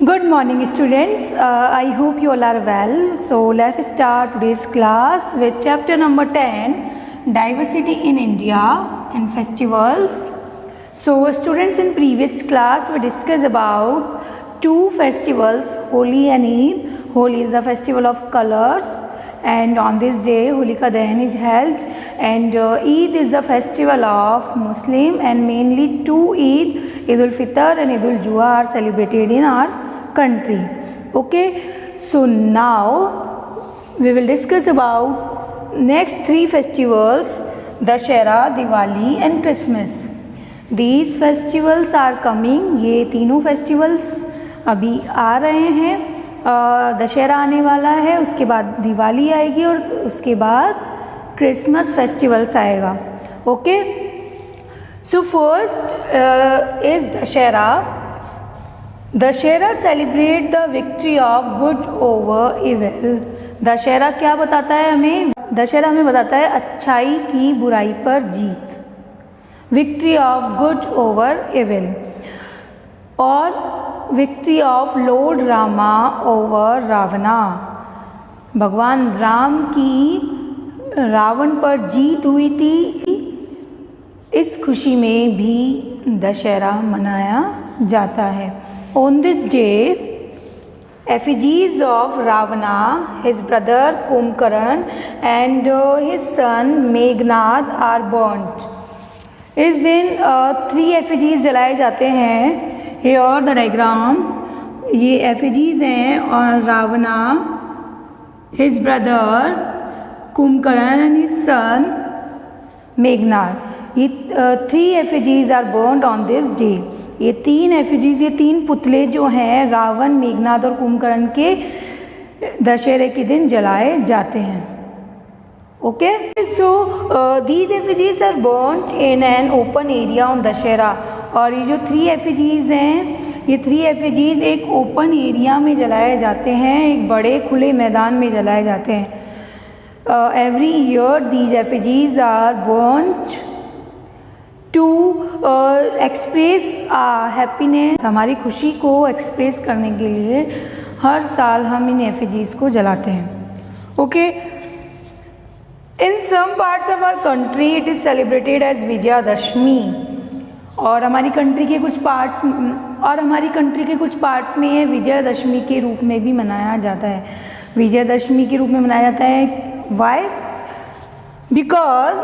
Good morning students, I hope you all are well. So let's start today's class with chapter number 10, Diversity in India and Festivals. So students, in previous class we discussed about two festivals, Holi and Eid. Holi is the festival of colors and on this day Holika Dahan is held, and Eid is the festival of Muslim, and mainly two Eid, Eid al-Fitr and Eid al-Juha are celebrated in our country. Okay, so now we will discuss about next three festivals, Dashera, Diwali and Christmas. These festivals are coming. ये तीनों festivals अभी आ रहे हैं. दशहरा आने वाला है, उसके बाद दिवाली आएगी और उसके बाद क्रिसमस फेस्टिवल्स आएगा. Okay, so first is Dussehra. Dussehra celebrate the victory of good over evil. Dussehra क्या बताता है हमें? दशहरा हमें बताता है अच्छाई की बुराई पर जीत, victory of good over evil, और victory of lord Rama over Ravana. भगवान राम की रावण पर जीत हुई थी. इस खुशी में भी दशहरा मनाया जाता है. On this day, effigies of Ravana, his brother Kumkaran and his son Meghnad are burnt. इस दिन 3 effigies जलाए जाते हैं. Here the diagram, ये effigies हैं और रावणा, his brother Kumkaran and his son Meghnad. ये 3 effigies are burnt on this day. ये 3 effigies, ये 3 पुतले जो हैं रावण, मेघनाद और कुंभकर्ण के दशहरे के दिन जलाए जाते हैं. Okay, so these effigies are burnt in an open area on Dussehra. और ये जो 3 effigies हैं, ये 3 effigies एक ओपन एरिया में जलाए जाते हैं, एक बड़े खुले मैदान में जलाए जाते हैं. Every year these effigies are burnt to express happiness. हमारी खुशी को एक्सप्रेस करने के लिए हर साल हम इन एफिजीज को जलाते हैं. Okay, in some parts of our country it is celebrated as Vijayadashami. और हमारी कंट्री के कुछ पार्ट्स में ये विजयादशमी के रूप में भी मनाया जाता है. विजयादशमी के रूप में मनाया जाता है. Y? Because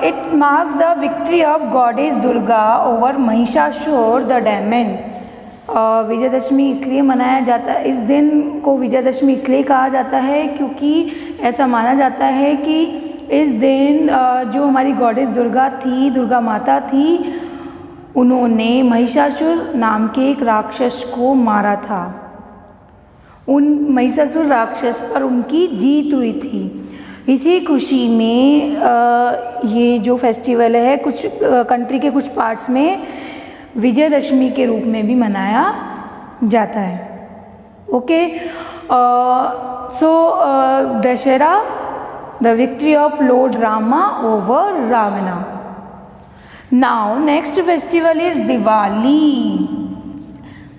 it marks the victory of goddess Durga over Mahishasur the demon. Vijayadashami इसलिए मनाया जाता है, इस दिन को विजयदशमी इसलिए कहा जाता है क्योंकि ऐसा माना जाता है कि इस दिन जो हमारी गॉडेस दुर्गा थी, दुर्गा माता थी, उन्होंने महिषासुर नाम के एक राक्षस को मारा था. उन महिषासुर राक्षस पर उनकी जीत हुई थी. इसी खुशी में ये जो फेस्टिवल है कुछ कंट्री के कुछ पार्ट्स में विजयदशमी के रूप में भी मनाया जाता है. Okay, so Dussehra, the victory of lord Rama over Ravana. Now next festival is Diwali.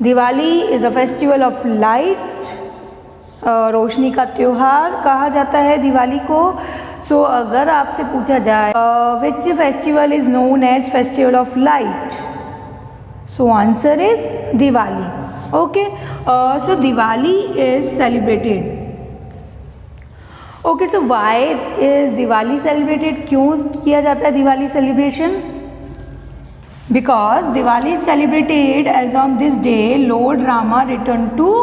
Diwali is a festival of light. रोशनी का त्योहार कहा जाता है दिवाली को. सो अगर आपसे पूछा जाए which festival is known as festival of light, so answer is Diwali. Okay, so Diwali is celebrated. Okay, so why is Diwali celebrated? क्यों किया जाता है Diwali celebration? Because Diwali is celebrated as on this day lord Rama return to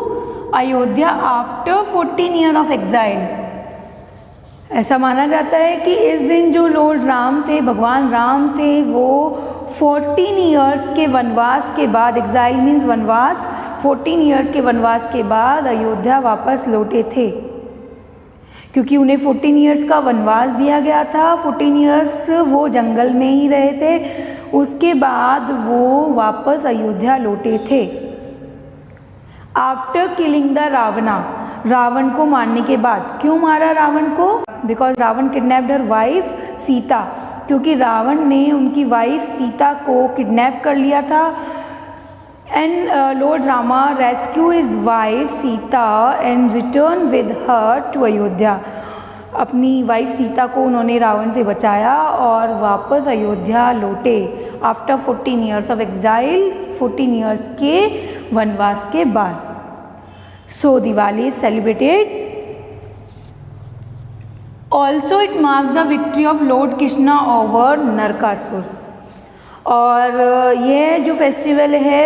Ayodhya after 14 year of exile. ऐसा माना जाता है कि इस दिन जो लॉर्ड राम थे, भगवान राम थे, वो 14 ईयर्स के वनवास के बाद, एग्जाइल मीन्स वनवास, 14 ईयर्स के वनवास के बाद अयोध्या वापस लौटे थे. क्योंकि उन्हें 14 ईयर्स का वनवास दिया गया था. 14 ईयर्स वो जंगल में ही रहे थे, उसके बाद वो वापस अयोध्या लौटे थे. After killing the Ravana, Ravan को मारने के बाद. क्यों मारा रावण को? Because Ravan kidnapped her wife Sita. क्योंकि रावण ने उनकी वाइफ सीता को किडनैप कर लिया था and lord Rama rescue his wife Sita and return with her to Ayodhya. अपनी वाइफ सीता को उन्होंने रावण से बचाया और वापस अयोध्या लौटे after 14 years of exile, 14 years के वनवास के बाद। So Diwali is celebrated. Also it marks the victory of lord Krishna over Narakasura. और यह जो फेस्टिवल है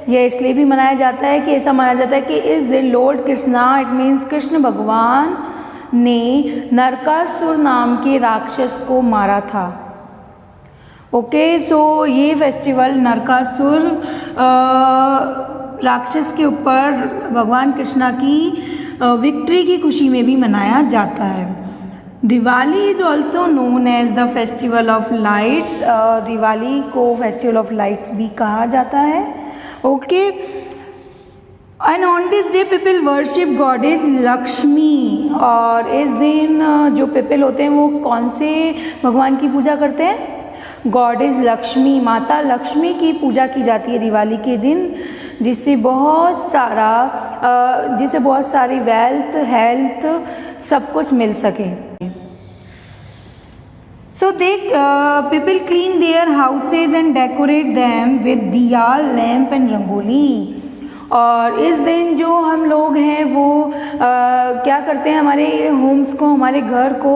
यह इसलिए भी मनाया जाता है कि ऐसा माना जाता है कि इस दिन Lord Krishna, it means Krishna भगवान ने नरकासुर नाम के राक्षस को मारा था। ओके, सो ये फेस्टिवल नरकासुर राक्षस के ऊपर भगवान कृष्णा की विक्ट्री की खुशी में भी मनाया जाता है। Diwali is also known as the festival of lights. Diwali को फेस्टिवल ऑफ लाइट्स भी कहा जाता है। Okay, and on this day people worship goddess Lakshmi. और इस दिन जो पीपल होते हैं वो कौन से भगवान की पूजा करते हैं? गॉडेस लक्ष्मी, माता लक्ष्मी की पूजा की जाती है दिवाली के दिन, जिससे बहुत सारी वेल्थ, हेल्थ सब कुछ मिल सके। So they people clean their houses and decorate them with diya, lamp and rangoli. और इस दिन जो हम लोग हैं वो क्या करते हैं, हमारे होम्स को, हमारे घर को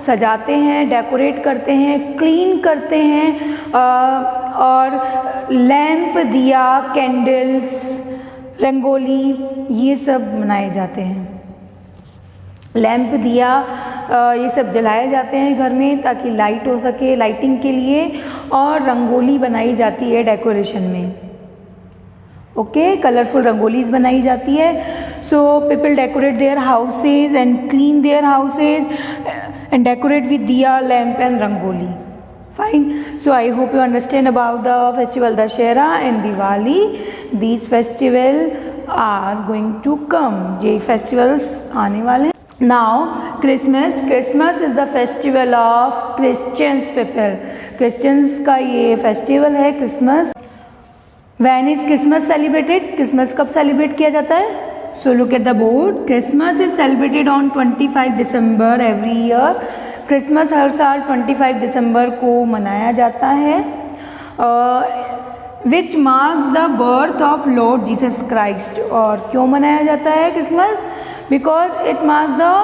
सजाते हैं, डेकोरेट करते हैं, क्लीन करते हैं और लैम्प, दिया, कैंडल्स, रंगोली ये सब बनाए जाते हैं। लैम्प, दिया ये सब जलाए जाते हैं घर में ताकि लाइट हो सके, लाइटिंग के लिए, और रंगोली बनाई जाती है डेकोरेशन में। ओके, कलरफुल रंगोलीज बनाई जाती है। So people decorate their houses and clean their houses and decorate with diya, lamp and rangoli. Fine. So I hope you understand about the festival Dussehra and Diwali. These festival are going to come. ये festivals आने वाले हैं. Now Christmas. Christmas is the festival of Christians people. Christians का ये festival है Christmas. When is Christmas celebrated? Christmas कब celebrate किया जाता है? So look at the board. Christmas is celebrated on 25 December every year. Christmas हर साल 25 दिसंबर को मनाया जाता है, which marks the birth of Lord Jesus Christ. और क्यों मनाया जाता है Christmas? Because it marks the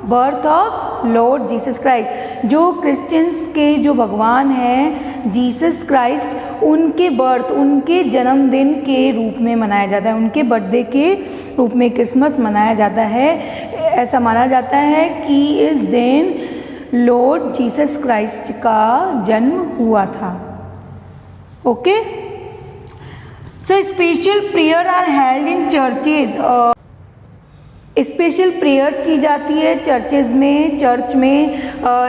birth of Lord Jesus Christ. जो क्रिश्चियंस के जो भगवान हैं जीसस क्राइस्ट, उनके बर्थ, उनके जन्मदिन के रूप में मनाया जाता है, उनके बर्थडे के रूप में क्रिसमस मनाया जाता है। ऐसा माना जाता है कि इस दिन लॉर्ड जीसस क्राइस्ट का जन्म हुआ था। Okay, so special prayer are held in churches. Special prayers की जाती है चर्चेज़ में, चर्च में।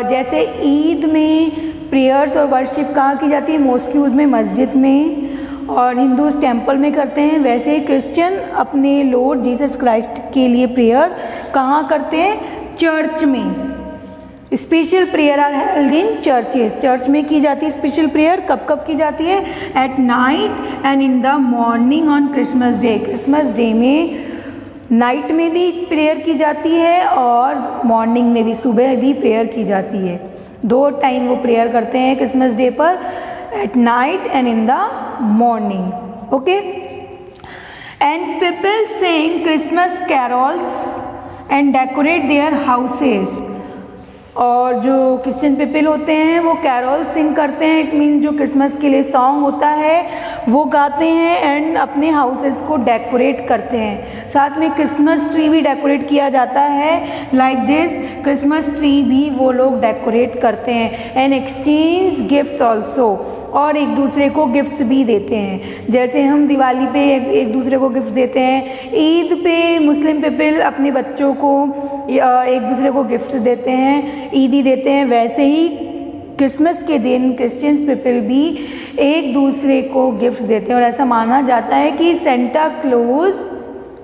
जैसे ईद में प्रेयर्स और वर्शिप कहाँ की जाती है? मॉस्क्यूज़ में, मस्जिद में, और हिंदूज टेंपल में करते हैं। वैसे ही क्रिश्चियन अपने लॉर्ड जीसस क्राइस्ट के लिए प्रेयर कहाँ करते हैं? चर्च में। Special prayer are held in churches. Church में की जाती है स्पेशल प्रेयर। कब कब की जाती है? Eight night and in the morning on Christmas day. Christmas day में नाइट में भी प्रेयर की जाती है और मॉर्निंग में भी, सुबह भी प्रेयर की जाती है। 2 टाइम वो प्रेयर करते हैं क्रिसमस डे पर, at night and in the morning. Okay, and people sing Christmas carols and decorate their houses. और जो क्रिश्चियन पीपल होते हैं वो कैरोल सिंग करते हैं। इट मीन जो क्रिसमस के लिए सॉन्ग होता है वो गाते हैं एंड अपने हाउसेस को डेकोरेट करते हैं। साथ में क्रिसमस ट्री भी डेकोरेट किया जाता है। लाइक दिस क्रिसमस ट्री भी वो लोग डेकोरेट करते हैं। एंड एक्सचेंज गिफ्ट्स ऑल्सो, और एक दूसरे को गिफ्ट्स भी देते हैं। जैसे हम दिवाली पे एक दूसरे को गिफ्ट देते हैं, ईद पे मुस्लिम पीपल अपने बच्चों को एक दूसरे को गिफ्ट देते हैं, ईदी देते हैं। वैसे ही क्रिसमस के दिन क्रिश्चियंस पीपल भी एक दूसरे को गिफ्ट देते हैं। और ऐसा माना जाता है कि सेंटा क्लॉज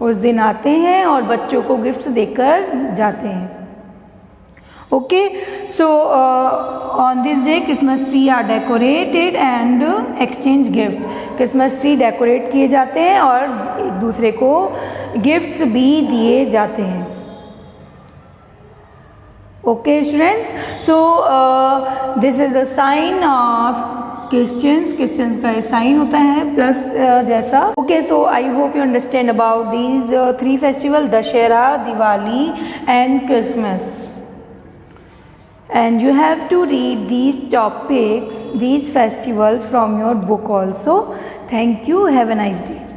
उस दिन आते हैं और बच्चों को गिफ्ट देकर जाते हैं। Okay, so on this day Christmas tree are decorated and exchange gifts. Christmas tree decorate किए जाते हैं और एक दूसरे को गिफ्ट्स भी दिए जाते हैं. Okay students, so this is a sign of Christians का साइन होता है प्लस जैसा. Okay, so I hope you understand about these three festivals, Dashera, Diwali and Christmas. And you have to read these topics, these festivals from your book also. Thank you. Have a nice day.